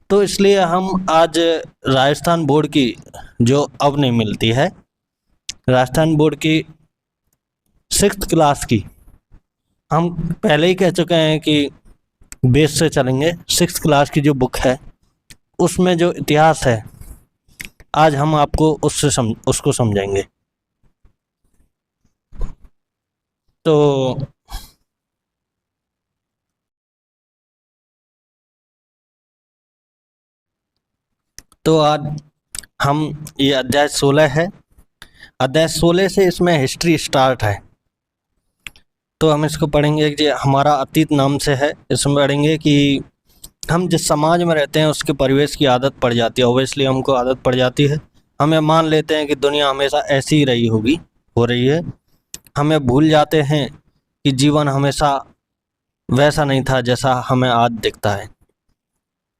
तो इसलिए हम आज राजस्थान बोर्ड की जो अब नहीं मिलती है, राजस्थान बोर्ड की 6th क्लास की, हम पहले ही कह चुके हैं कि बेस से चलेंगे। 6th क्लास की जो बुक है उसमें जो इतिहास है, आज हम आपको उसको समझाएंगे। तो आज हम ये अध्याय 16 है। अध्याय 16 से इसमें हिस्ट्री स्टार्ट है। तो हम इसको पढ़ेंगे कि हमारा अतीत नाम से है। इसमें पढ़ेंगे कि हम जिस समाज में रहते हैं उसके परिवेश की आदत पड़ जाती है। ओबियसली हमको आदत पड़ जाती है। हमें मान लेते हैं कि दुनिया हमेशा ऐसी ही रही होगी, हो रही है। हमें भूल जाते हैं कि जीवन हमेशा वैसा नहीं था जैसा हमें आज दिखता है।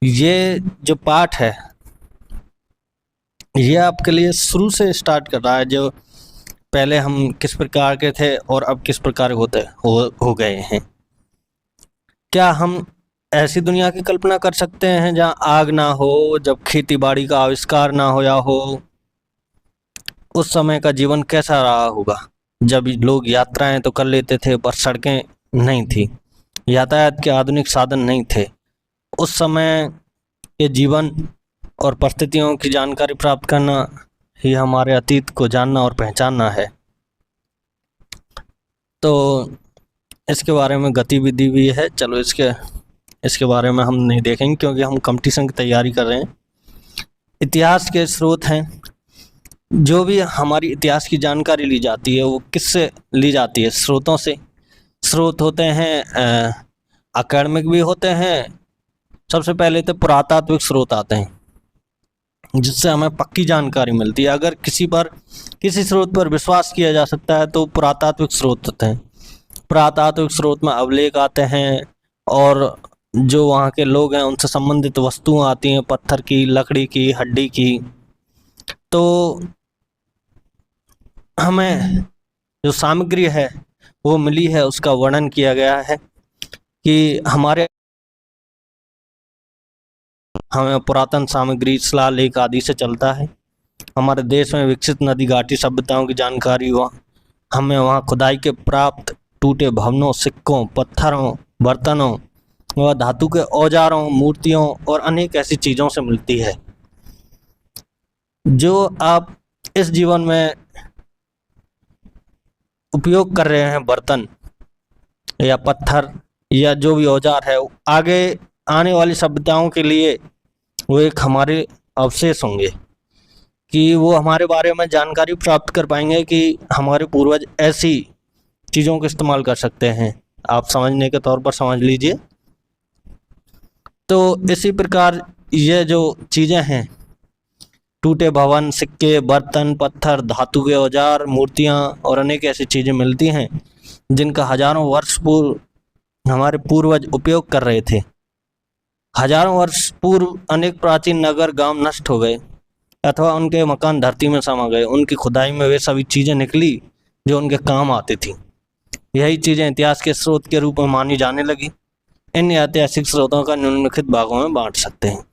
ये जो पाठ है ये आपके लिए शुरू से स्टार्ट कर रहा है, जो पहले हम किस प्रकार के थे और अब किस प्रकार हो गए हैं। क्या हम ऐसी दुनिया की कल्पना कर सकते हैं जहाँ आग ना हो, जब खेती बाड़ी का आविष्कार ना होया हो? उस समय का जीवन कैसा रहा होगा? जब लोग यात्राएं तो कर लेते थे पर सड़कें नहीं थी, यातायात के आधुनिक साधन नहीं थे। उस समय के जीवन और परिस्थितियों की जानकारी प्राप्त करना ही हमारे अतीत को जानना और पहचानना है। तो इसके बारे में गतिविधि भी है। चलो इसके बारे में हम नहीं देखेंगे क्योंकि हम कंपटीशन की तैयारी कर रहे हैं। इतिहास के स्रोत हैं। जो भी हमारी इतिहास की जानकारी ली जाती है वो किससे ली जाती है? स्रोतों से। स्रोत होते हैं अकेडमिक भी होते हैं। सबसे पहले तो पुरातात्विक स्रोत आते हैं जिससे हमें पक्की जानकारी मिलती है। अगर किसी स्रोत पर विश्वास किया जा सकता है तो पुरातात्विक स्रोत होते हैं। पुरातात्विक स्रोत में अभिलेख आते हैं और जो वहाँ के लोग हैं उनसे संबंधित वस्तुएं आती हैं, पत्थर की, लकड़ी की, हड्डी की। तो हमें जो सामग्री है वो मिली है, उसका वर्णन किया गया है कि हमें पुरातन सामग्री शिलालेख आदि से चलता है। हमारे देश में विकसित नदी घाटी सभ्यताओं की जानकारी हमें वहाँ खुदाई के प्राप्त टूटे भवनों, सिक्कों, पत्थरों, बर्तनों व धातु के औजारों, मूर्तियों और अनेक ऐसी चीज़ों से मिलती है जो आप इस जीवन में उपयोग कर रहे हैं। बर्तन या पत्थर या जो भी औजार है, आगे आने वाली सभ्यताओं के लिए वो एक हमारे अवशेष होंगे कि वो हमारे बारे में जानकारी प्राप्त कर पाएंगे कि हमारे पूर्वज ऐसी चीज़ों का इस्तेमाल कर सकते हैं। आप समझने के तौर पर समझ लीजिए। तो इसी प्रकार ये जो चीज़ें हैं, टूटे भवन, सिक्के, बर्तन, पत्थर, धातु के औजार, मूर्तियाँ और अनेक ऐसी चीज़ें मिलती हैं जिनका हजारों वर्ष पूर्व हमारे पूर्वज उपयोग कर रहे थे। हजारों वर्ष पूर्व अनेक प्राचीन नगर गांव नष्ट हो गए अथवा उनके मकान धरती में समा गए। उनकी खुदाई में वे सभी चीज़ें निकली जो उनके काम आती थी। यही चीज़ें इतिहास के स्रोत के रूप में मानी जाने लगी। इन ऐतिहासिक स्रोतों का निम्नलिखित भागों में बांट सकते हैं।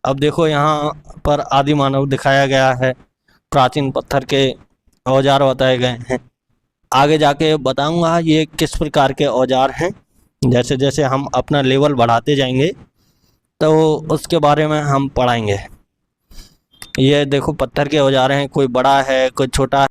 अब देखो यहाँ पर आदि मानव दिखाया गया है, प्राचीन पत्थर के औजार बताए गए हैं। आगे जाके बताऊंगा ये किस प्रकार के औजार हैं। जैसे जैसे हम अपना लेवल बढ़ाते जाएंगे तो उसके बारे में हम पढ़ाएंगे। ये देखो पत्थर के औजार हैं, कोई बड़ा है, कोई छोटा है।